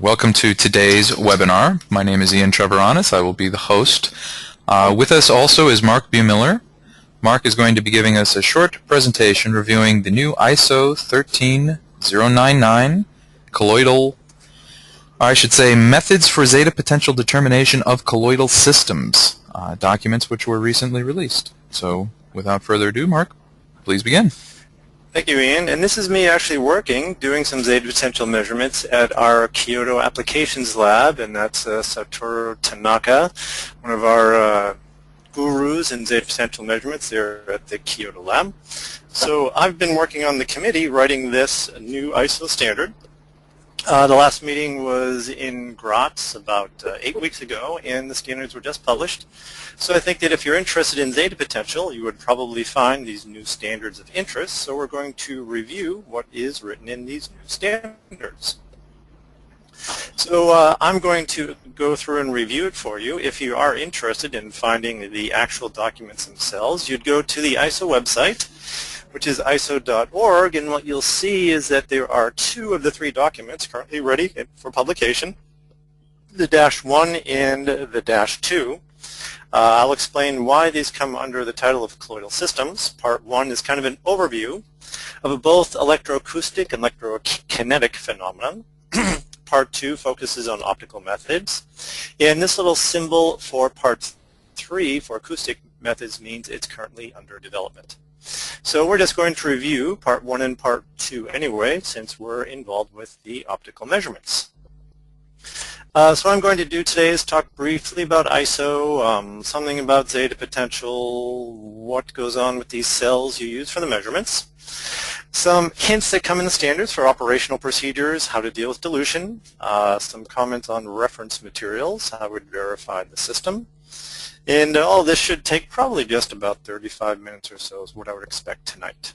Welcome to today's webinar. My name is Ian Treviranus. I will be the host. With us also is Mark Bumiller. Mark is going to be giving us a short presentation reviewing the new ISO 13099 colloidal, or I should say, methods for zeta potential determination of colloidal systems, documents which were recently released. So, without further ado, Mark, please begin. Thank you, Ian. And this is me actually doing some zeta potential measurements at our Kyoto Applications Lab, and that's Satoru Tanaka, one of our gurus in zeta potential measurements there at the Kyoto Lab. So I've been working on the committee writing this new ISO standard. The last meeting was in Graz about 8 weeks ago, and the standards were just published. So I think that if you're interested in zeta potential, you would probably find these new standards of interest. So we're going to review what is written in these new standards. So I'm going to go through and review it for you. If you are interested in finding the actual documents themselves, you'd go to the ISO website, which is iso.org, and what you'll see is that there are two of the three documents currently ready for publication, the -1 and the -2. I'll explain why these come under the title of colloidal systems. Part 1 is kind of an overview of both electroacoustic and electrokinetic phenomena. Part 2 focuses on optical methods, and this little symbol for Part 3 for acoustic methods means it's currently under development. So we're just going to review Part 1 and Part 2 anyway, since we're involved with the optical measurements. So what I'm going to do today is talk briefly about ISO, something about zeta potential, what goes on with these cells you use for the measurements, some hints that come in the standards for operational procedures, how to deal with dilution, some comments on reference materials, how we'd verify the system. And all this should take probably just about 35 minutes or so is what I would expect tonight.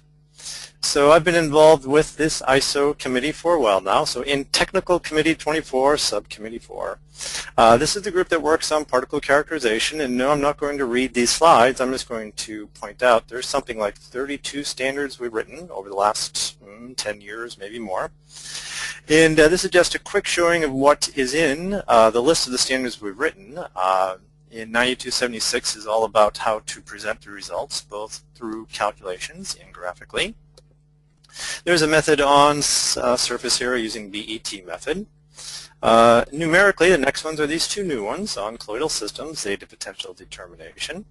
So I've been involved with this ISO committee for a while now. So in Technical Committee 24, Subcommittee 4, this is the group that works on particle characterization. And no, I'm not going to read these slides. I'm just going to point out there's something like 32 standards we've written over the last 10 years, maybe more. And this is just a quick showing of what is in the list of the standards we've written. In 9276 is all about how to present the results, both through calculations and graphically. There's a method on surface area using BET method. Numerically, the next ones are these two new ones on colloidal systems, zeta potential determination.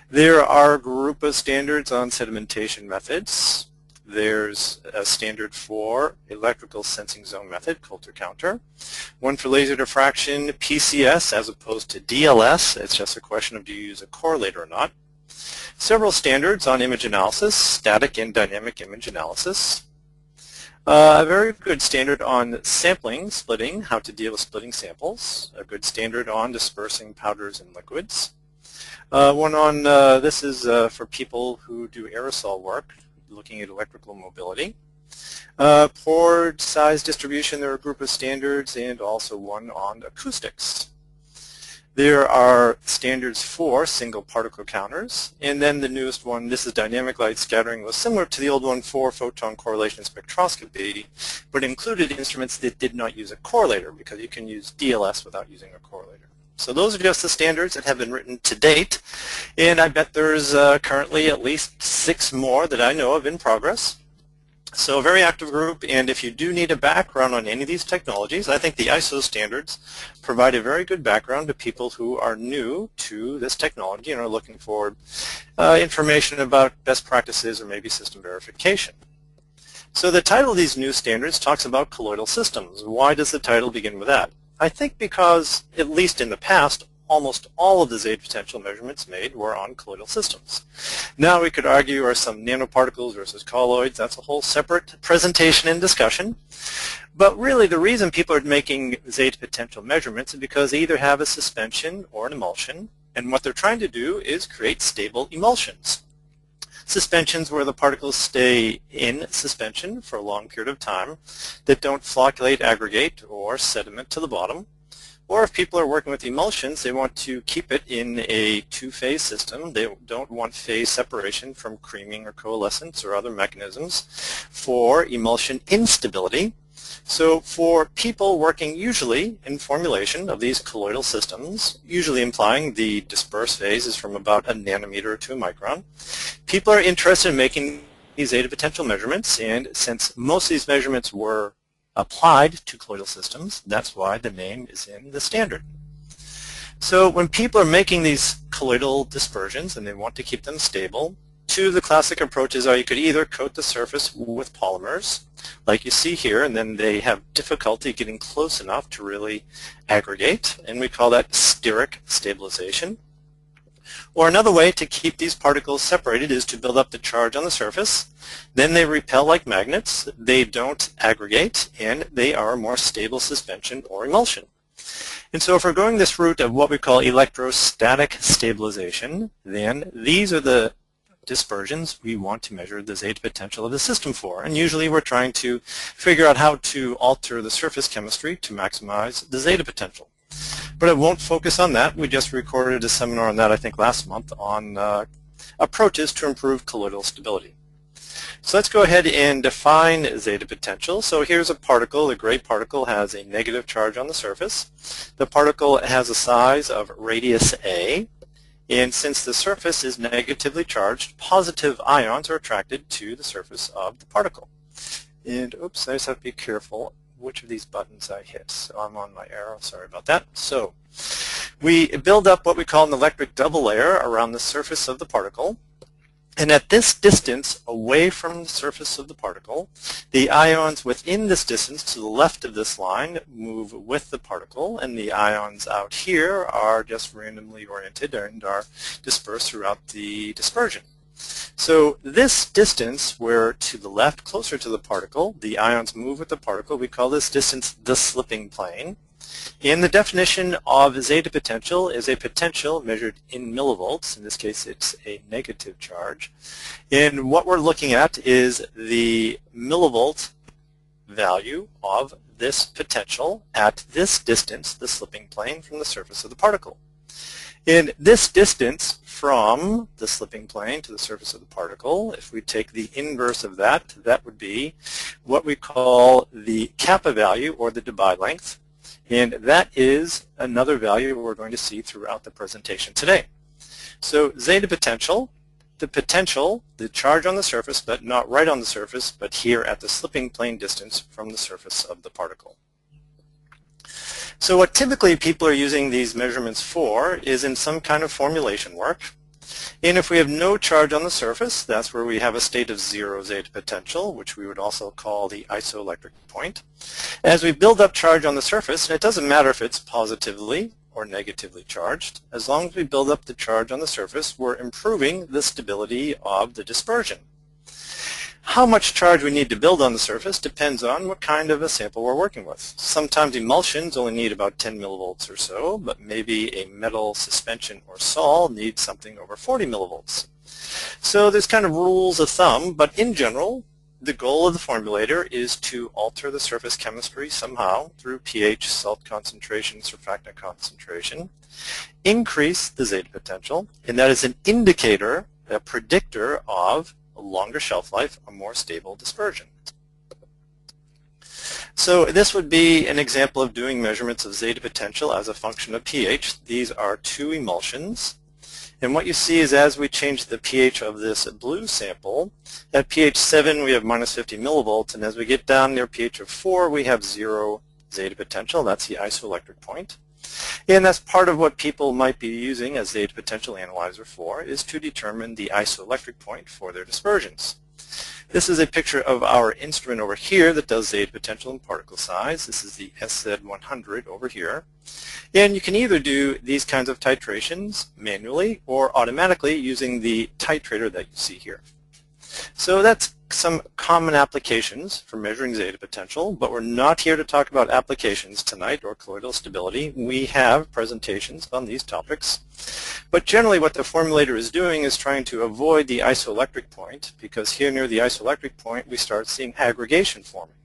There are a group of standards on sedimentation methods. There's a standard for electrical sensing zone method, Coulter counter. One for laser diffraction, PCS, as opposed to DLS. It's just a question of do you use a correlator or not. Several standards on image analysis, static and dynamic image analysis. A very good standard on sampling, splitting, how to deal with splitting samples. A good standard on dispersing powders and liquids. One on, this is for people who do aerosol work, looking at electrical mobility. Pore size distribution, there are a group of standards, and also one on acoustics. There are standards for single particle counters, and then the newest one, this is dynamic light scattering, was similar to the old one for photon correlation spectroscopy, but included instruments that did not use a correlator, because you can use DLS without using a correlator. So those are just the standards that have been written to date, and I bet there's currently at least 6 more that I know of in progress. So a very active group, and if you do need a background on any of these technologies, I think the ISO standards provide a very good background to people who are new to this technology and are looking for information about best practices or maybe system verification. So the title of these new standards talks about colloidal systems. Why does the title begin with that? I think because, at least in the past, almost all of the zeta potential measurements made were on colloidal systems. Now we could argue are some nanoparticles versus colloids. That's a whole separate presentation and discussion. But really the reason people are making zeta potential measurements is because they either have a suspension or an emulsion, and what they're trying to do is create stable emulsions. Suspensions where the particles stay in suspension for a long period of time that don't flocculate, aggregate, or sediment to the bottom. Or if people are working with emulsions, they want to keep it in a two-phase system. They don't want phase separation from creaming or coalescence or other mechanisms for emulsion instability. So for people working usually in formulation of these colloidal systems, usually implying the disperse phase is from about a nanometer to a micron, people are interested in making these zeta potential measurements, and since most of these measurements were applied to colloidal systems, that's why the name is in the standard. So when people are making these colloidal dispersions and they want to keep them stable, two of the classic approaches are you could either coat the surface with polymers, like you see here, and then they have difficulty getting close enough to really aggregate, and we call that steric stabilization. Or another way to keep these particles separated is to build up the charge on the surface. Then they repel like magnets, they don't aggregate, and they are a more stable suspension or emulsion. And so if we're going this route of what we call electrostatic stabilization, then these are the dispersions we want to measure the zeta potential of the system for. And usually we're trying to figure out how to alter the surface chemistry to maximize the zeta potential. But I won't focus on that. We just recorded a seminar on that, I think, last month on approaches to improve colloidal stability. So let's go ahead and define zeta potential. So here's a particle. The gray particle has a negative charge on the surface. The particle has a size of radius A. And since the surface is negatively charged, positive ions are attracted to the surface of the particle. And oops, I just have to be careful which of these buttons I hit. So I'm on my arrow, sorry about that. So we build up what we call an electric double layer around the surface of the particle. And at this distance away from the surface of the particle, the ions within this distance to the left of this line move with the particle, and the ions out here are just randomly oriented and are dispersed throughout the dispersion. So this distance where to the left, closer to the particle, the ions move with the particle, we call this distance the slipping plane. And the definition of zeta potential is a potential measured in millivolts. In this case, it's a negative charge. And what we're looking at is the millivolt value of this potential at this distance, the slipping plane, from the surface of the particle. In this distance from the slipping plane to the surface of the particle, if we take the inverse of that, that would be what we call the kappa value, or the Debye length. And that is another value we're going to see throughout the presentation today. So zeta potential, the charge on the surface, but not right on the surface, but here at the slipping plane distance from the surface of the particle. So what typically people are using these measurements for is in some kind of formulation work. And if we have no charge on the surface, that's where we have a state of zero zeta potential, which we would also call the isoelectric point. As we build up charge on the surface, and it doesn't matter if it's positively or negatively charged, as long as we build up the charge on the surface, we're improving the stability of the dispersion. How much charge we need to build on the surface depends on what kind of a sample we're working with. Sometimes emulsions only need about 10 millivolts or so, but maybe a metal suspension or sol needs something over 40 millivolts. So there's kind of rules of thumb, but in general, the goal of the formulator is to alter the surface chemistry somehow through pH, salt concentration, surfactant concentration, increase the zeta potential, and that is an indicator, a predictor of a longer shelf life, a more stable dispersion. So this would be an example of doing measurements of zeta potential as a function of pH. These are two emulsions. And what you see is as we change the pH of this blue sample, at pH 7 we have minus 50 millivolts, and as we get down near pH of 4 we have zero zeta potential. That's the isoelectric point. And that's part of what people might be using a zeta potential analyzer for, is to determine the isoelectric point for their dispersions. This is a picture of our instrument over here that does zeta potential and particle size. This is the SZ100 over here. And you can either do these kinds of titrations manually or automatically using the titrator that you see here. So that's some common applications for measuring zeta potential, but we're not here to talk about applications tonight or colloidal stability. We have presentations on these topics. But generally what the formulator is doing is trying to avoid the isoelectric point, because here near the isoelectric point we start seeing aggregation forming.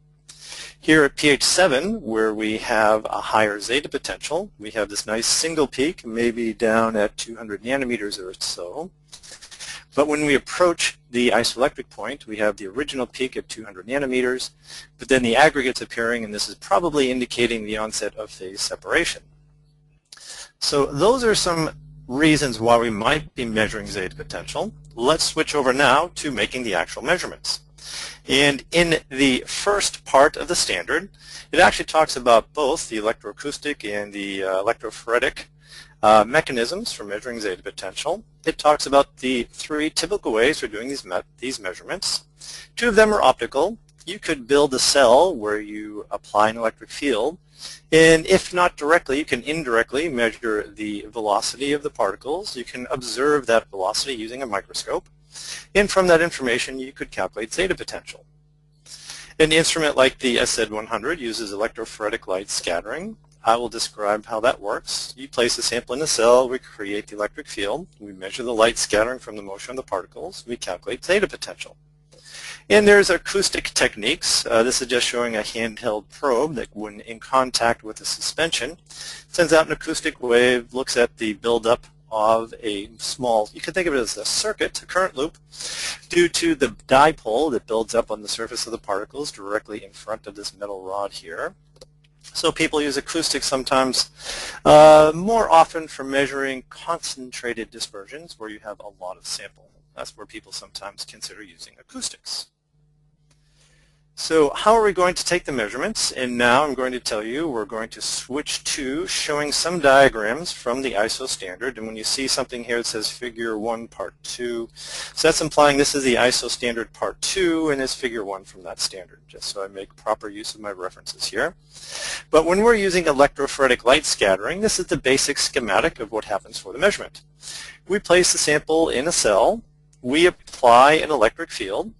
Here at pH 7, where we have a higher zeta potential, we have this nice single peak, maybe down at 200 nanometers or so. But when we approach the isoelectric point, we have the original peak at 200 nanometers, but then the aggregates appearing, and this is probably indicating the onset of phase separation. So those are some reasons why we might be measuring zeta potential. Let's switch over now to making the actual measurements. And in the first part of the standard, it actually talks about both the electroacoustic and the electrophoretic mechanisms for measuring zeta potential. It talks about the three typical ways for doing these measurements. Two of them are optical. You could build a cell where you apply an electric field, and if not directly, you can indirectly measure the velocity of the particles. You can observe that velocity using a microscope, and from that information you could calculate zeta potential. An instrument like the SZ100 uses electrophoretic light scattering. I will describe how that works. You place a sample in a cell, we create the electric field, we measure the light scattering from the motion of the particles, we calculate zeta potential. And there's acoustic techniques. This is just showing a handheld probe that, when in contact with a suspension, sends out an acoustic wave, looks at the buildup of a small, you can think of it as a circuit, a current loop, due to the dipole that builds up on the surface of the particles directly in front of this metal rod here. So people use acoustics sometimes more often for measuring concentrated dispersions where you have a lot of sample. That's where people sometimes consider using acoustics. So how are we going to take the measurements? And now I'm going to tell you we're going to switch to showing some diagrams from the ISO standard. And when you see something here that says Figure 1 Part 2, so that's implying this is the ISO standard Part 2 and is Figure 1 from that standard, just so I make proper use of my references here. But when we're using electrophoretic light scattering, this is the basic schematic of what happens for the measurement. We place the sample in a cell, we apply an electric field,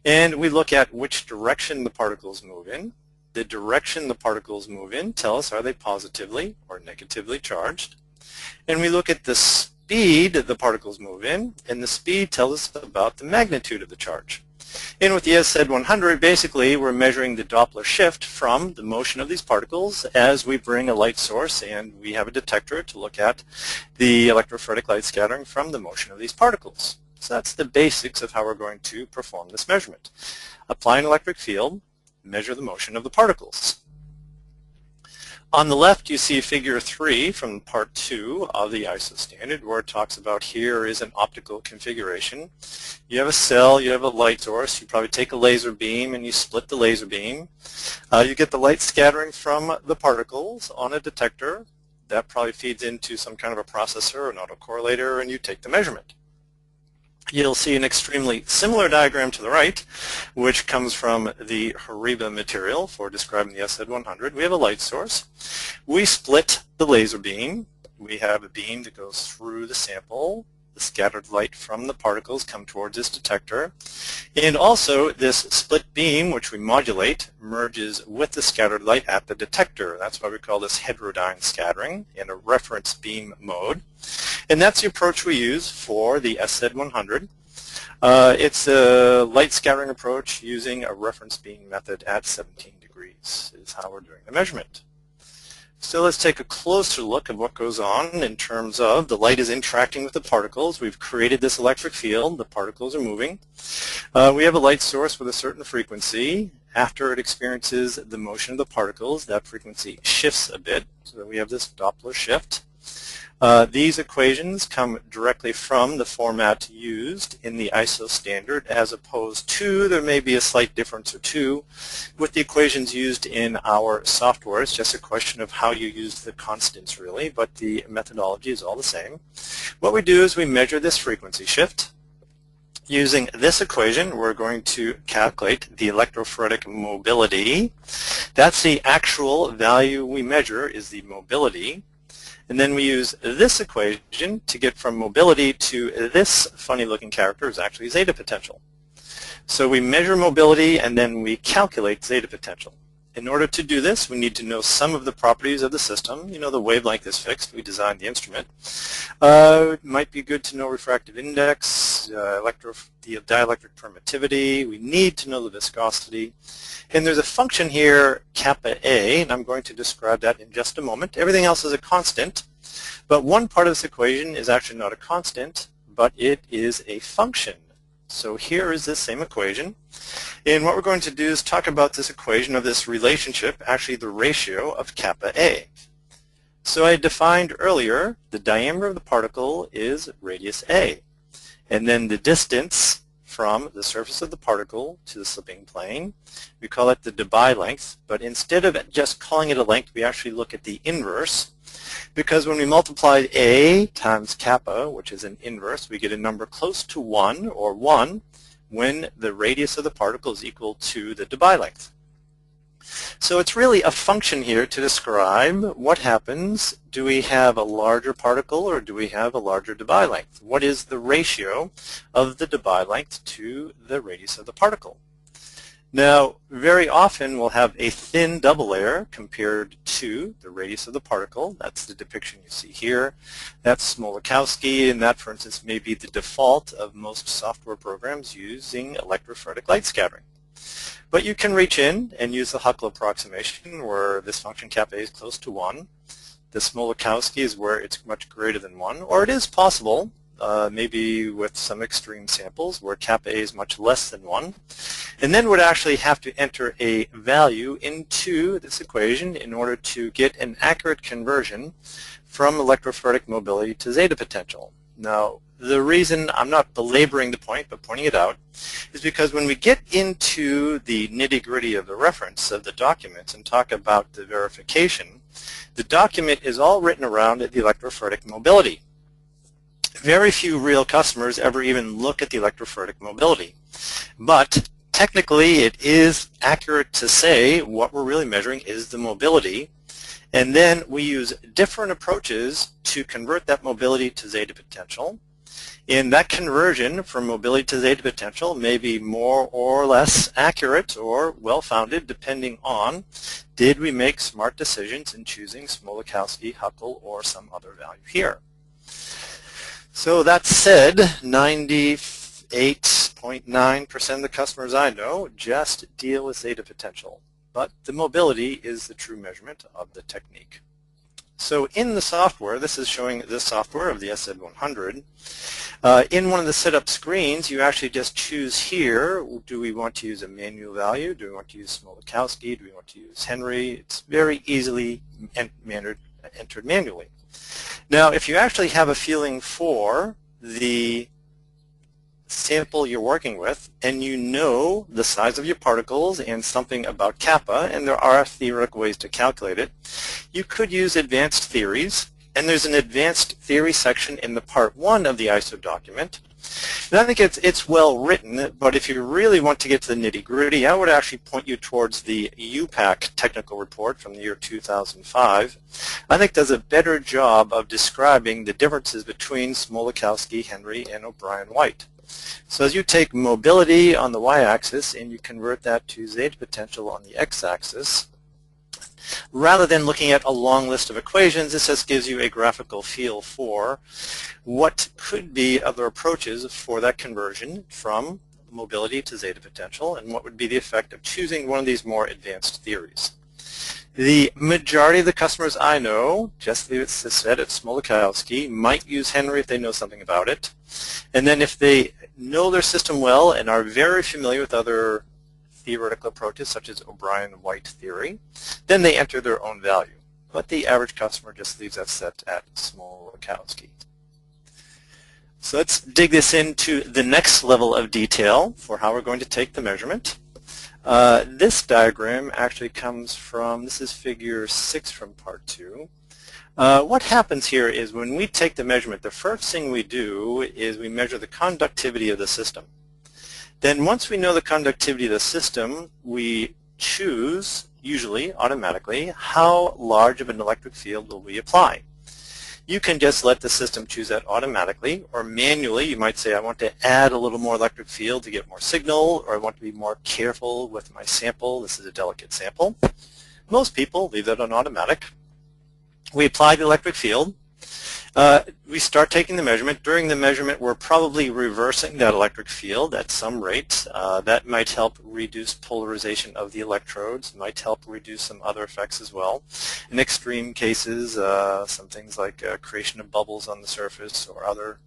and we look at which direction the particles move in. The direction the particles move in tell us are they positively or negatively charged. And we look at the speed the particles move in, and the speed tells us about the magnitude of the charge. And with the SZ100, basically we're measuring the Doppler shift from the motion of these particles as we bring a light source and we have a detector to look at the electrophoretic light scattering from the motion of these particles. So that's the basics of how we're going to perform this measurement. Apply an electric field, measure the motion of the particles. On the left you see Figure 3 from Part 2 of the ISO standard, where it talks about here is an optical configuration. You have a cell, you have a light source, you probably take a laser beam and you split the laser beam. You get the light scattering from the particles on a detector. That probably feeds into some kind of a processor or an autocorrelator, and you take the measurement. You'll see an extremely similar diagram to the right, which comes from the HORIBA material for describing the SZ100. We have a light source. We split the laser beam. We have a beam that goes through the sample. The scattered light from the particles come towards this detector. And also this split beam, which we modulate, merges with the scattered light at the detector. That's why we call this heterodyne scattering in a reference beam mode. And that's the approach we use for the SZ100. It's a light scattering approach using a reference beam method at 17 degrees is how we're doing the measurement. So let's take a closer look at what goes on in terms of the light is interacting with the particles. We've created this electric field. The particles are moving. We have a light source with a certain frequency. After it experiences the motion of the particles, that frequency shifts a bit. So we have this Doppler shift. These equations come directly from the format used in the ISO standard, as opposed to, there may be a slight difference or two with the equations used in our software. It's just a question of how you use the constants really, but the methodology is all the same. What we do is we measure this frequency shift. Using this equation, we're going to calculate the electrophoretic mobility. That's the actual value we measure, is the mobility. And then we use this equation to get from mobility to this funny looking character is actually zeta potential. So we measure mobility and then we calculate zeta potential. In order to do this, we need to know some of the properties of the system. You know, the wavelength is fixed. We designed the instrument. It might be good to know refractive index, the dielectric permittivity. We need to know the viscosity. And there's a function here, kappa A, and I'm going to describe that in just a moment. Everything else is a constant, but one part of this equation is actually not a constant, but it is a function. So here is this same equation. And what we're going to do is talk about this equation of this relationship, actually the ratio of kappa A. So I defined earlier the diameter of the particle is radius A. And then the distance from the surface of the particle to the slipping plane, we call it the Debye length. But instead of just calling it a length, we actually look at the inverse. Because when we multiply A times kappa, which is an inverse, we get a number close to 1, or 1, when the radius of the particle is equal to the Debye length. So it's really a function here to describe what happens. Do we have a larger particle or do we have a larger Debye length? What is the ratio of the Debye length to the radius of the particle? Now, very often we'll have a thin double layer compared to the radius of the particle. That's the depiction you see here. That's Smolakowski, and that, for instance, may be the default of most software programs using electrophoretic light scattering. But you can reach in and use the Huckel approximation where this function kappa A is close to 1. The Smolakowski is where it's much greater than 1. Or it is possible, maybe with some extreme samples, where kappa A is much less than 1. And then would actually have to enter a value into this equation in order to get an accurate conversion from electrophoretic mobility to zeta potential. Now, the reason I'm not belaboring the point, but pointing it out, is because when we get into the nitty-gritty of the reference of the documents and talk about the verification, the document is all written around the electrophoretic mobility. Very few real customers ever even look at the electrophoretic mobility. But technically, it is accurate to say what we're really measuring is the mobility. And then we use different approaches to convert that mobility to zeta potential. And that conversion from mobility to zeta potential may be more or less accurate or well-founded depending on did we make smart decisions in choosing Smolakowski, Huckel, or some other value here. So that said, 98.9% of the customers I know just deal with zeta potential. But the mobility is the true measurement of the technique. So in the software, this is showing the software of the SZ100. In one of the setup screens, you actually just choose here, do we want to use a manual value? Do we want to use Smolakowski? Do we want to use Henry? It's very easily entered manually. Now, if you actually have a feeling for the sample you're working with, and you know the size of your particles and something about kappa, and there are theoretical ways to calculate it, you could use advanced theories, and there's an advanced theory section in the part 1 of the ISO document. And I think it's well written, but if you really want to get to the nitty-gritty, I would actually point you towards the UPAC technical report from the year 2005. I think does a better job of describing the differences between Smolakowski, Henry, and O'Brien-White. So as you take mobility on the y-axis and you convert that to zeta potential on the x-axis, rather than looking at a long list of equations, this just gives you a graphical feel for what could be other approaches for that conversion from mobility to zeta potential and what would be the effect of choosing one of these more advanced theories. The majority of the customers I know, just leave it set at Smolakowski, might use Henry if they know something about it. And then if they know their system well and are very familiar with other theoretical approaches such as O'Brien-White theory, then they enter their own value. But the average customer just leaves that set at Smolakowski. So let's dig this into the next level of detail for how we're going to take the measurement. This diagram actually comes from, this is figure 6 from part 2. What happens here is when we take the measurement, the first thing we do is we measure the conductivity of the system. Then once we know the conductivity of the system, we choose, usually automatically, how large of an electric field will we apply. You can just let the system choose that automatically, or manually you might say I want to add a little more electric field to get more signal, or I want to be more careful with my sample. This is a delicate sample. Most people leave that on automatic. We apply the electric field. We start taking the measurement. During the measurement, we're probably reversing that electric field at some rate. That might help reduce polarization of the electrodes, might help reduce some other effects as well. In extreme cases, some things like creation of bubbles on the surface or other.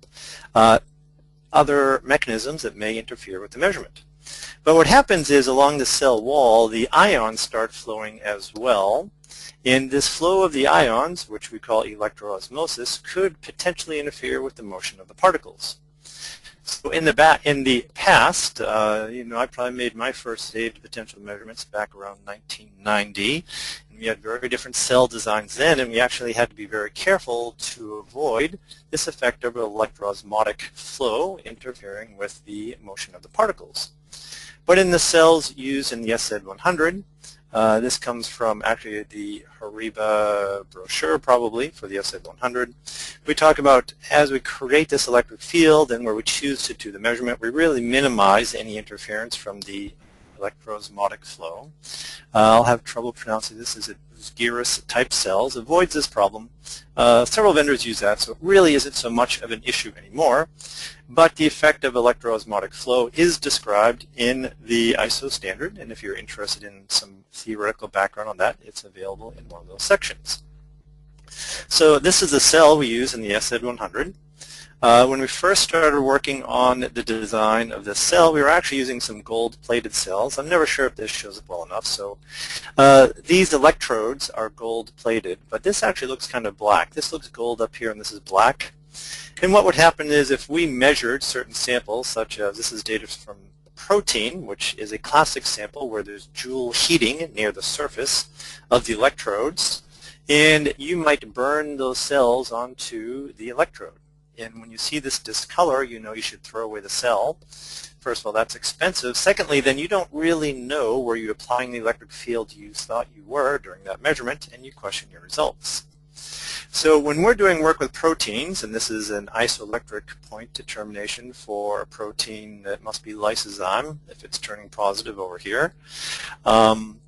other mechanisms that may interfere with the measurement. But what happens is along the cell wall, the ions start flowing as well. And this flow of the ions, which we call electroosmosis, could potentially interfere with the motion of the particles. So in the past, I probably made my first Zeta potential measurements back around 1990. And we had very different cell designs then, and we actually had to be very careful to avoid this effect of electroosmotic flow interfering with the motion of the particles. But in the cells used in the SZ100, this comes from actually the HORIBA brochure probably for the SZ100. We talk about as we create this electric field and where we choose to do the measurement, we really minimize any interference from the electroosmotic flow. I'll have trouble pronouncing this as Gyrus type cells, avoids this problem. Several vendors use that, so it really isn't so much of an issue anymore. But the effect of electroosmotic flow is described in the ISO standard, and if you're interested in some theoretical background on that, it's available in one of those sections. So this is the cell we use in the SZ100. When we first started working on the design of this cell, we were actually using some gold-plated cells. I'm never sure if this shows up well enough. So these electrodes are gold-plated, but this actually looks kind of black. This looks gold up here, and this is black. And what would happen is if we measured certain samples, such as this is data from protein, which is a classic sample where there's Joule heating near the surface of the electrodes, and you might burn those cells onto the electrode. And when you see this discolor, you know you should throw away the cell. First of all, that's expensive. Secondly, then you don't really know where you're applying the electric field you thought you were during that measurement, and you question your results. So when we're doing work with proteins, and this is an isoelectric point determination for a protein that must be lysozyme, if it's turning positive over here.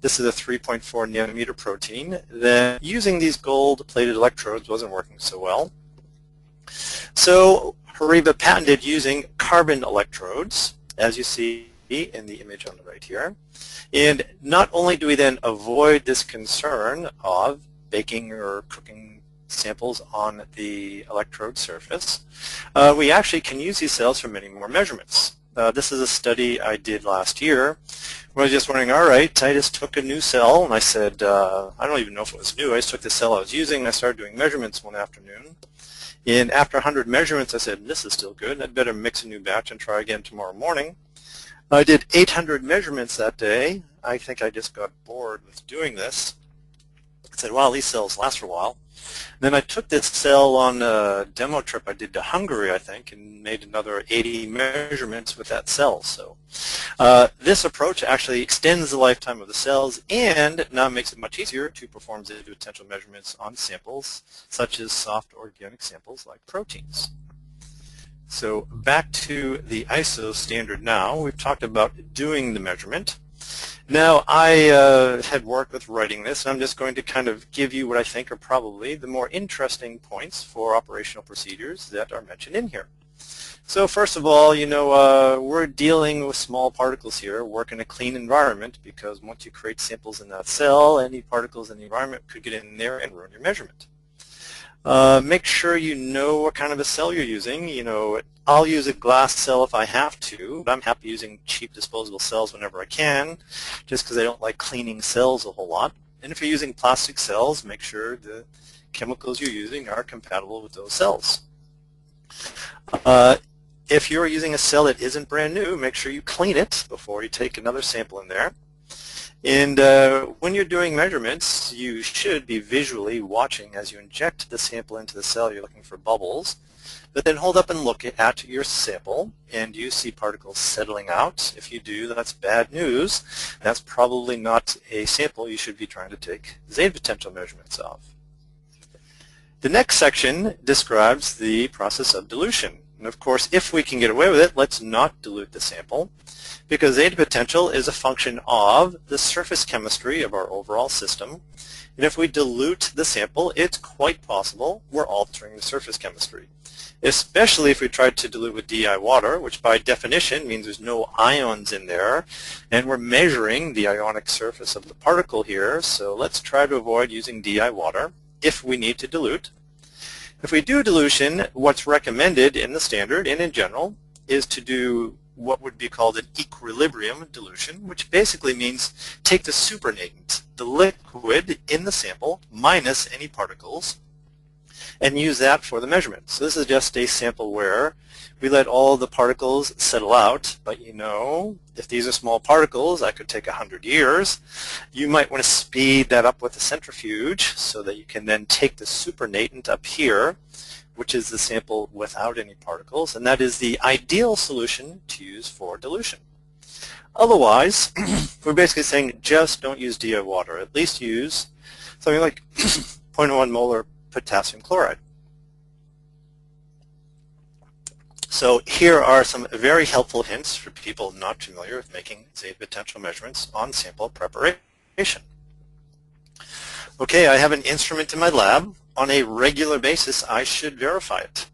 This is a 3.4 nanometer protein. Then using these gold-plated electrodes wasn't working so well. So HORIBA patented using carbon electrodes, as you see in the image on the right here. And not only do we then avoid this concern of baking or cooking samples on the electrode surface, we actually can use these cells for many more measurements. This is a study I did last year where I was just wondering, all right, I just took a new cell and I said, I don't even know if it was new, I just took the cell I was using and I started doing measurements one afternoon. And after 100 measurements, I said, this is still good. I'd better mix a new batch and try again tomorrow morning. I did 800 measurements that day. I think I just got bored with doing this. I said, well, these cells last for a while. Then I took this cell on a demo trip I did to Hungary, I think, and made another 80 measurements with that cell. So this approach actually extends the lifetime of the cells and now makes it much easier to perform Zeta potential measurements on samples such as soft organic samples like proteins. So back to the ISO standard now. We've talked about doing the measurement. Now, I had worked with writing this, and I'm just going to kind of give you what I think are probably the more interesting points for operational procedures that are mentioned in here. So first of all, we're dealing with small particles here, work in a clean environment, because once you create samples in that cell, any particles in the environment could get in there and ruin your measurement. Make sure you know what kind of a cell you're using. I'll use a glass cell if I have to, but I'm happy using cheap disposable cells whenever I can, just because I don't like cleaning cells a whole lot. And if you're using plastic cells, make sure the chemicals you're using are compatible with those cells. If you're using a cell that isn't brand new, make sure you clean it before you take another sample in there. And when you're doing measurements, you should be visually watching as you inject the sample into the cell. You're looking for bubbles. But then hold up and look at your sample, and you see particles settling out. If you do, that's bad news. That's probably not a sample you should be trying to take Zeta potential measurements of. The next section describes the process of dilution. And of course, if we can get away with it, let's not dilute the sample, because Zeta potential is a function of the surface chemistry of our overall system. And if we dilute the sample, it's quite possible we're altering the surface chemistry, especially if we tried to dilute with DI water, which by definition means there's no ions in there, and we're measuring the ionic surface of the particle here. So let's try to avoid using DI water if we need to dilute. If we do dilution, what's recommended in the standard and in general is to do what would be called an equilibrium dilution, which basically means take the supernatant, the liquid in the sample, minus any particles, and use that for the measurement. So this is just a sample where we let all the particles settle out, but you know, if these are small particles, that could take 100 years. You might want to speed that up with a centrifuge so that you can then take the supernatant up here, which is the sample without any particles, and that is the ideal solution to use for dilution. Otherwise, we're basically saying just don't use DI water. At least use something like 0.1 molar potassium chloride. So here are some very helpful hints for people not familiar with making Zeta potential measurements on sample preparation. Okay, I have an instrument in my lab. On a regular basis, I should verify it.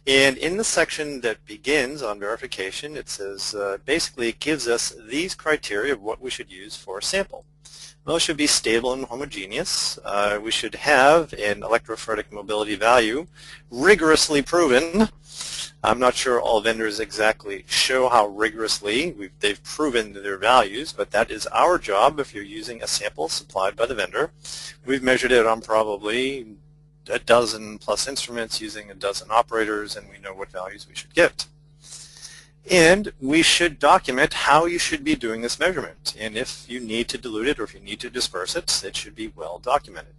And in the section that begins on verification, it says basically it gives us these criteria of what we should use for a sample. Those should be stable and homogeneous. We should have an electrophoretic mobility value rigorously proven. I'm not sure all vendors exactly show how rigorously they've proven their values, but that is our job if you're using a sample supplied by the vendor. We've measured it on probably a dozen plus instruments using a dozen operators, and we know what values we should get. And we should document how you should be doing this measurement. And if you need to dilute it or if you need to disperse it, it should be well documented.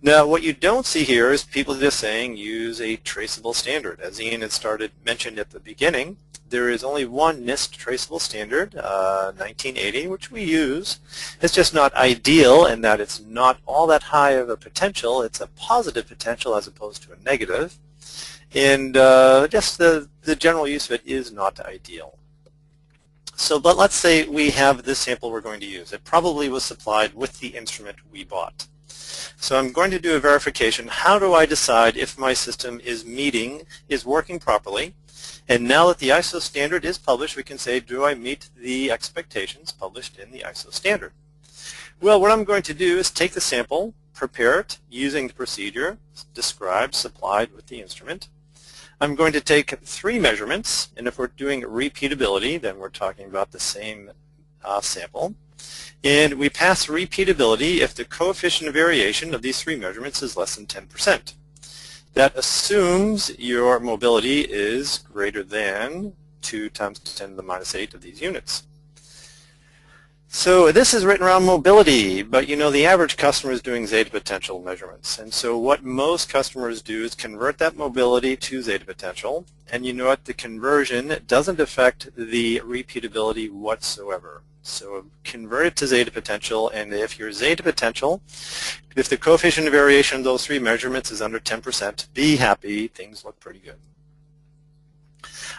Now, what you don't see here is people just saying use a traceable standard. As Ian had mentioned at the beginning, there is only one NIST traceable standard, 1980, which we use. It's just not ideal in that it's not all that high of a potential. It's a positive potential as opposed to a negative. And just the general use of it is not ideal. So, but let's say we have this sample we're going to use. It probably was supplied with the instrument we bought. So I'm going to do a verification. How do I decide if my system is working properly? And now that the ISO standard is published, we can say, do I meet the expectations published in the ISO standard? Well, what I'm going to do is take the sample, prepare it using the procedure described, supplied with the instrument. I'm going to take 3 measurements, and if we're doing repeatability, then we're talking about the same sample. And we pass repeatability if the coefficient of variation of these 3 measurements is less than 10%. That assumes your mobility is greater than 2 times 10 to the minus 8 of these units. So this is written around mobility, but you know the average customer is doing Zeta potential measurements. And so what most customers do is convert that mobility to Zeta potential. And you know what? The conversion doesn't affect the repeatability whatsoever. So convert it to Zeta potential, and if your Zeta potential, if the coefficient of variation of those 3 measurements is under 10%, be happy, things look pretty good.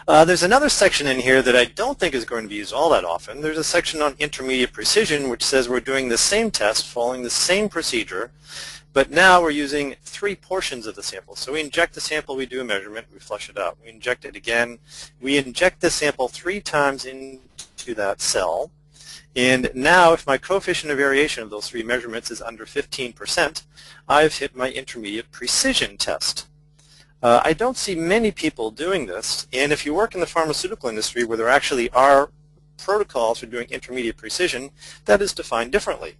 There's another section in here that I don't think is going to be used all that often. There's a section on intermediate precision which says we're doing the same test following the same procedure, but now we're using 3 portions of the sample. So we inject the sample, we do a measurement, we flush it out. We inject it again. We inject the sample 3 times into that cell. And now if my coefficient of variation of those 3 measurements is under 15%, I've hit my intermediate precision test. I don't see many people doing this, and if you work in the pharmaceutical industry where there actually are protocols for doing intermediate precision, that is defined differently.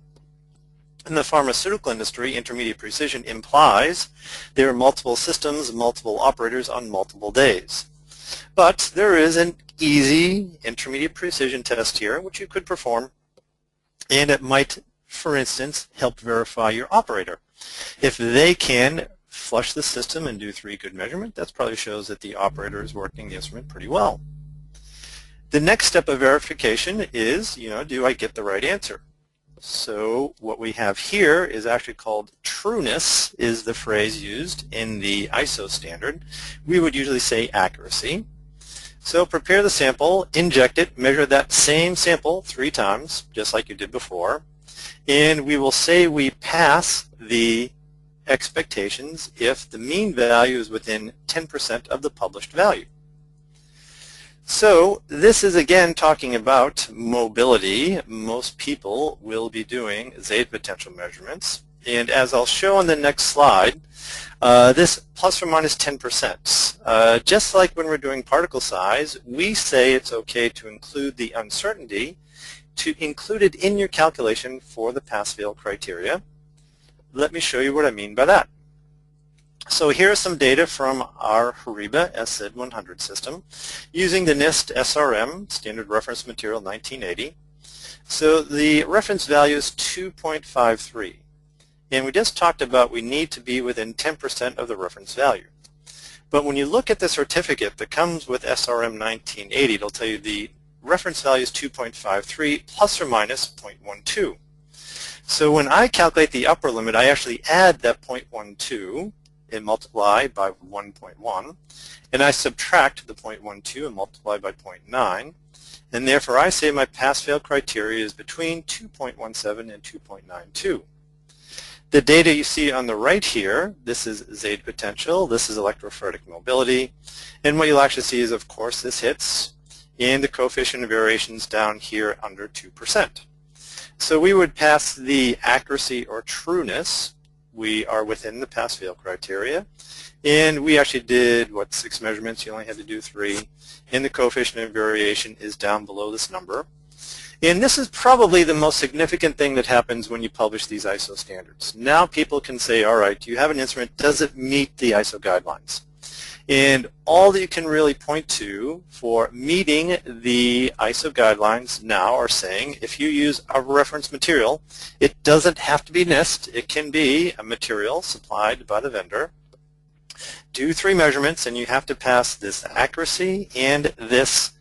In the pharmaceutical industry, intermediate precision implies there are multiple systems, multiple operators on multiple days. But there is an easy intermediate precision test here which you could perform, and it might, for instance, help verify your operator. If they can flush the system and do 3 good measurements, that probably shows that the operator is working the instrument pretty well. The next step of verification is, do I get the right answer? So what we have here is actually called trueness, is the phrase used in the ISO standard. We would usually say accuracy. So prepare the sample, inject it, measure that same sample 3 times, just like you did before, and we will say we pass the expectations if the mean value is within 10% of the published value. So this is again talking about mobility. Most people will be doing Zeta potential measurements, And as I'll show on the next slide, this plus or minus 10%. Just like when we're doing particle size, we say it's okay to include the uncertainty, to include it in your calculation for the pass-fail criteria. Let me show you what I mean by that. So here's some data from our HORIBA SZ100 system using the NIST SRM, Standard Reference Material 1980. So the reference value is 2.53. And we just talked about we need to be within 10% of the reference value. But when you look at the certificate that comes with SRM 1980, it'll tell you the reference value is 2.53 plus or minus 0.12. So when I calculate the upper limit, I actually add that 0.12 and multiply by 1.1, and I subtract the 0.12 and multiply by 0.9, and therefore I say my pass-fail criteria is between 2.17 and 2.92. The data you see on the right here, this is Zeta potential, this is electrophoretic mobility, and what you'll actually see is, of course, this hits, and the coefficient of variation is down here under 2%. So we would pass the accuracy or trueness. We are within the pass-fail criteria, and we actually did, 6 measurements, you only had to do 3, and the coefficient of variation is down below this number. And this is probably the most significant thing that happens when you publish these ISO standards. Now people can say, all right, do you have an instrument, does it meet the ISO guidelines? And all that you can really point to for meeting the ISO guidelines now are saying if you use a reference material, it doesn't have to be NIST. It can be a material supplied by the vendor. Do 3 measurements, and you have to pass this accuracy and this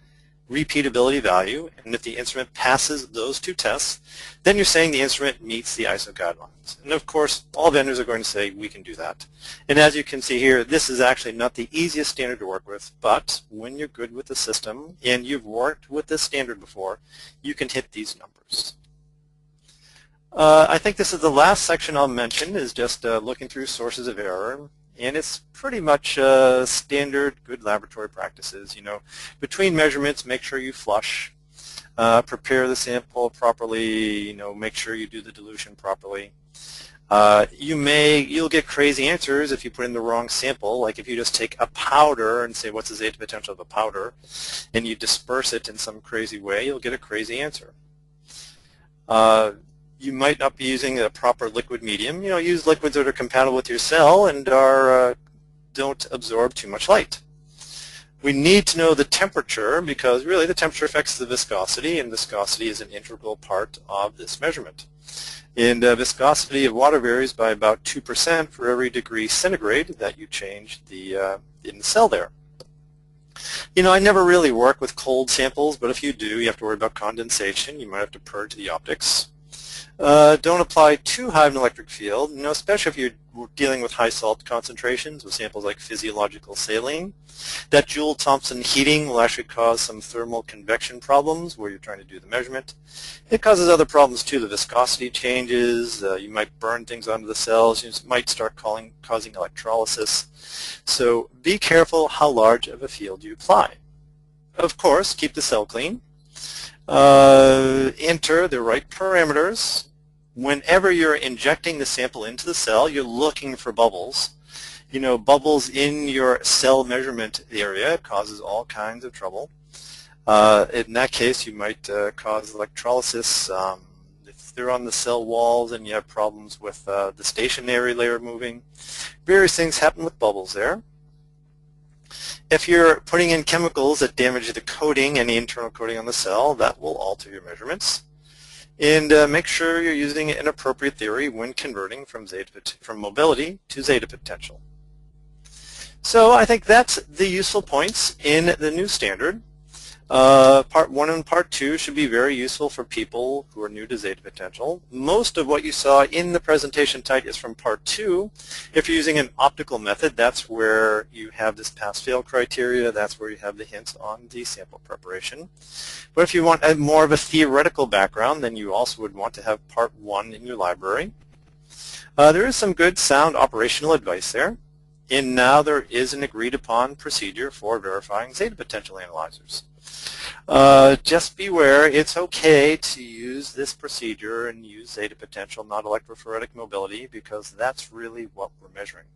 repeatability value. And if the instrument passes those 2 tests, then you're saying the instrument meets the ISO guidelines. And of course, all vendors are going to say we can do that. And as you can see here, this is actually not the easiest standard to work with, but when you're good with the system and you've worked with this standard before, you can hit these numbers. I think this is the last section I'll mention, is just looking through sources of error. And it's pretty much standard good laboratory practices. Between measurements, make sure you flush, prepare the sample properly, make sure you do the dilution properly. You'll get crazy answers if you put in the wrong sample, like if you just take a powder and say what's the Zeta potential of a powder, and you disperse it in some crazy way, you'll get a crazy answer. You might not be using a proper liquid medium. Use liquids that are compatible with your cell and don't absorb too much light. We need to know the temperature because really the temperature affects the viscosity, and viscosity is an integral part of this measurement. And viscosity of water varies by about 2% for every degree centigrade that you change in the cell there. I never really work with cold samples, but if you do, you have to worry about condensation. You might have to purge the optics. Don't apply too high of an electric field, especially if you're dealing with high salt concentrations with samples like physiological saline. That Joule-Thomson heating will actually cause some thermal convection problems where you're trying to do the measurement. It causes other problems too. The viscosity changes, you might burn things onto the cells, you might start causing electrolysis. So be careful how large of a field you apply. Of course, keep the cell clean. Enter the right parameters. Whenever you're injecting the sample into the cell, you're looking for bubbles. Bubbles in your cell measurement area causes all kinds of trouble. In that case, you might cause electrolysis. If they're on the cell walls and you have problems with the stationary layer moving, various things happen with bubbles there. If you're putting in chemicals that damage the coating and the internal coating on the cell, that will alter your measurements. And make sure you're using an appropriate theory when converting from mobility to Zeta potential. So I think that's the useful points in the new standard. Part 1 and Part 2 should be very useful for people who are new to Zeta potential. Most of what you saw in the presentation tonight is from Part 2. If you're using an optical method, that's where you have this pass-fail criteria. That's where you have the hints on the sample preparation. But if you want more of a theoretical background, then you also would want to have Part 1 in your library. There is some good, sound operational advice there. And now there is an agreed-upon procedure for verifying Zeta potential analyzers. Just beware, it's okay to use this procedure and use zeta potential, not electrophoretic mobility, because that's really what we're measuring.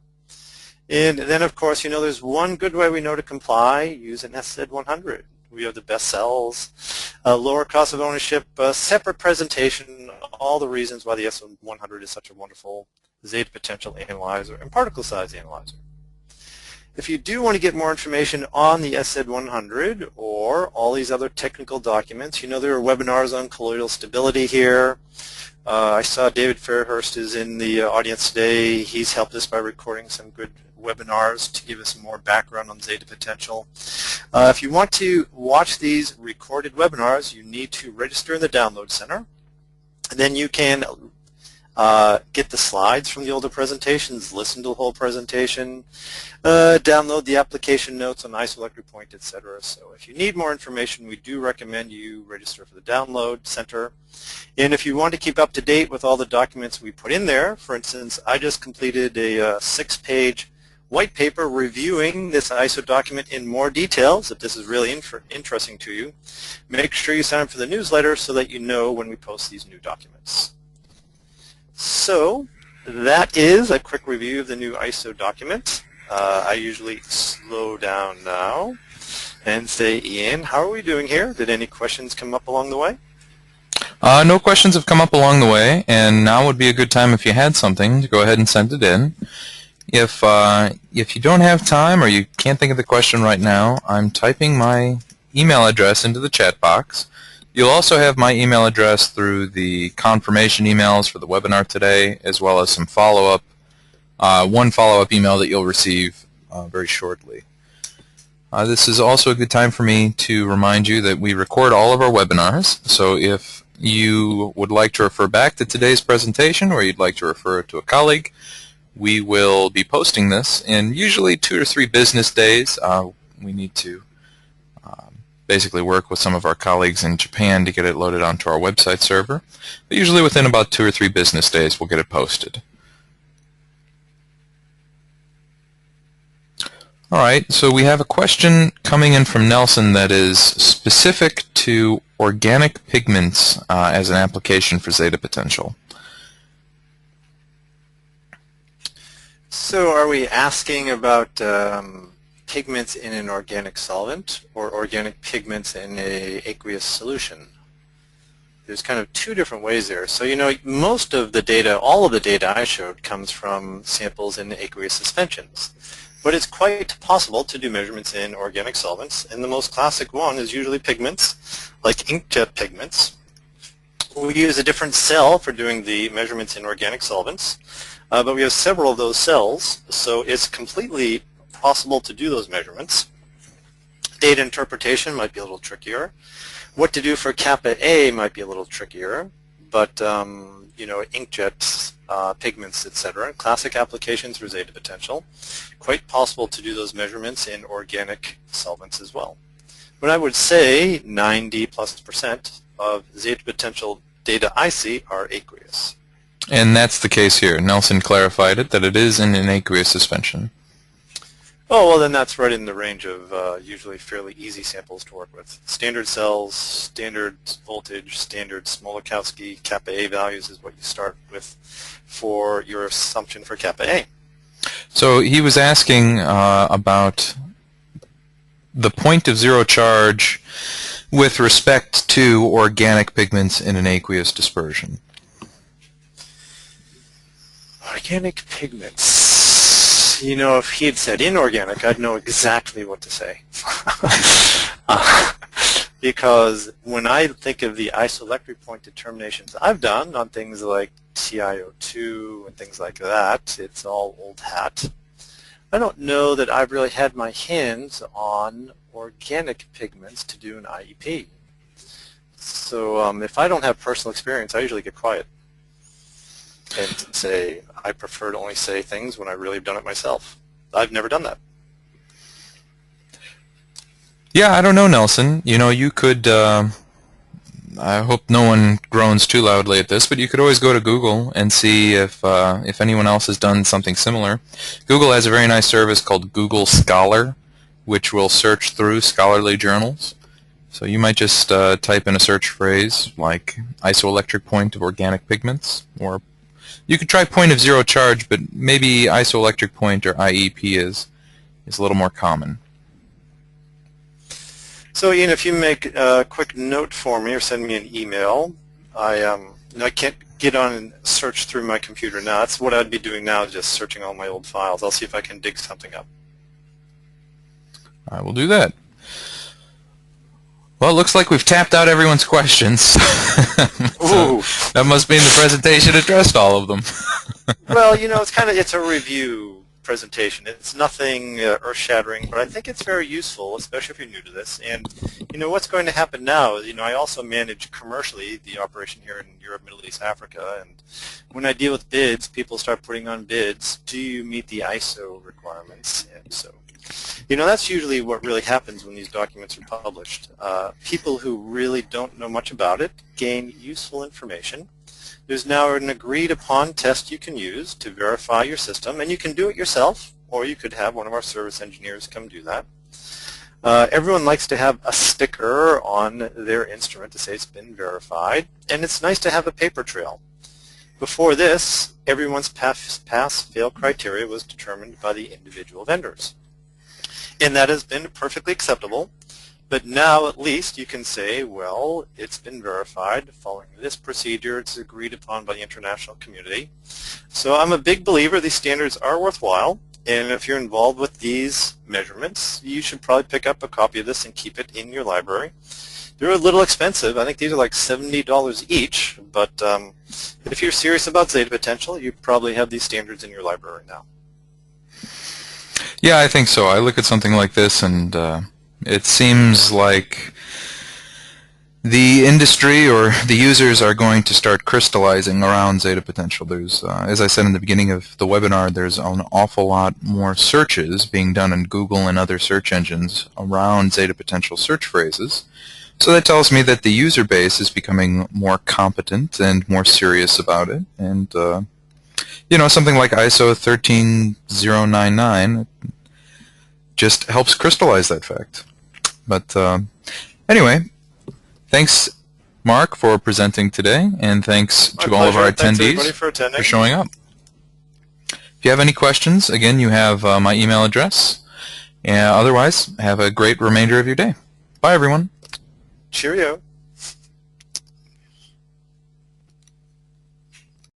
And then, of course, you know, there's one good way we know to comply. Use an SZ100. We have the best cells, lower cost of ownership, separate presentation, all the reasons why the SZ100 is such a wonderful zeta potential analyzer and particle size analyzer. If you do want to get more information on the SZ100 or all these other technical documents, you know, there are webinars on colloidal stability here. I saw David Fairhurst is in the audience today. He's helped us by recording some good webinars to give us more background on zeta potential. If you want to watch these recorded webinars, you need to register in the Download Center. And then you can get the slides from the older presentations, listen to the whole presentation, download the application notes on isoelectric point, etc. So if you need more information, we do recommend you register for the Download Center. And if you want to keep up to date with all the documents we put in there, for instance, I just completed a 6-page white paper reviewing this ISO document in more details. If this is really interesting to you, make sure you sign up for the newsletter so that you know when we post these new documents. So that is a quick review of the new ISO document. I usually slow down now and say, Ian, how are we doing here? Did any questions come up along the way? No questions have come up along the way, and now would be a good time if you had something to go ahead and send it in. If you don't have time or you can't think of the question right now, I'm typing my email address into the chat box. You'll also have my email address through the confirmation emails for the webinar today, as well as some follow-up, one follow-up email that you'll receive very shortly. This is also a good time for me to remind you that we record all of our webinars, so if you would like to refer back to today's presentation or you'd like to refer it to a colleague, we will be posting this in usually 2 or 3 business days. We need to basically work with some of our colleagues in Japan to get it loaded onto our website server. But usually within about 2 or 3 business days we'll get it posted. Alright, so we have a question coming in from Nelson that is specific to organic pigments as an application for zeta potential. So are we asking about pigments in an organic solvent or organic pigments in a aqueous solution? There's kind of 2 different ways there. So, you know, most of the data, all of the data I showed comes from samples in aqueous suspensions. But it's quite possible to do measurements in organic solvents, and the most classic one is usually pigments, like inkjet pigments. We use a different cell for doing the measurements in organic solvents, but we have several of those cells, so it's completely possible to do those measurements. Data interpretation might be a little trickier. What to do for kappa A might be a little trickier, but you know, inkjets, pigments, etc. Classic applications for zeta potential. Quite possible to do those measurements in organic solvents as well. But I would say 90+% of zeta potential data I see are aqueous. And that's the case here. Nelson clarified it, that it is in an aqueous suspension. Oh, well then that's right in the range of usually fairly easy samples to work with. Standard cells, standard voltage, standard Smolakowski kappa A values is what you start with for your assumption for kappa A. So he was asking about the point of zero charge with respect to organic pigments in an aqueous dispersion. Organic pigments. You know, if he had said inorganic, I'd know exactly what to say. Because when I think of the isoelectric point determinations I've done on things like TiO2 and things like that, it's all old hat. I don't know that I've really had my hands on organic pigments to do an IEP. So if I don't have personal experience, I usually get quiet and say, I prefer to only say things when I really have done it myself. I've never done that. Yeah, I don't know, Nelson. You know, you could, I hope no one groans too loudly at this, but you could always go to Google and see if anyone else has done something similar. Google has a very nice service called Google Scholar, which will search through scholarly journals So you might just type in a search phrase like isoelectric point of organic pigments, or you could try point of zero charge, but maybe isoelectric point or IEP is a little more common. So Ian, if you make a quick note for me or send me an email, I can't get on and search through my computer now. That's what I'd be doing now, just searching all my old files. I'll see if I can dig something up. I will do that. Well, it looks like we've tapped out everyone's questions. So that must mean the presentation addressed all of them. Well, it's a review presentation. It's nothing earth-shattering, but I think it's very useful, especially if you're new to this. And what's going to happen now is, I also manage commercially the operation here in Europe, Middle East, Africa, and when I deal with bids, people start putting on bids. Do you meet the ISO requirements? And so, that's usually what really happens when these documents are published. People who really don't know much about it gain useful information. There's now an agreed upon test you can use to verify your system, and you can do it yourself, or you could have one of our service engineers come do that. Everyone likes to have a sticker on their instrument to say it's been verified, and it's nice to have a paper trail. Before this, everyone's pass-fail criteria was determined by the individual vendors. And that has been perfectly acceptable. But now at least you can say, well, it's been verified following this procedure. It's agreed upon by the international community. So I'm a big believer these standards are worthwhile. And if you're involved with these measurements, you should probably pick up a copy of this and keep it in your library. They're a little expensive. I think these are like $70 each. But if you're serious about Zeta potential, you probably have these standards in your library now. Yeah, I think so. I look at something like this and it seems like the industry or the users are going to start crystallizing around Zeta potential. There's, as I said in the beginning of the webinar, there's an awful lot more searches being done in Google and other search engines around Zeta potential search phrases. So that tells me that the user base is becoming more competent and more serious about it. And something like ISO 13099 just helps crystallize that fact. But anyway, thanks, Mark, for presenting today, and thanks to all of our attendees for showing up. If you have any questions, again, you have my email address. Otherwise, have a great remainder of your day. Bye, everyone. Cheerio.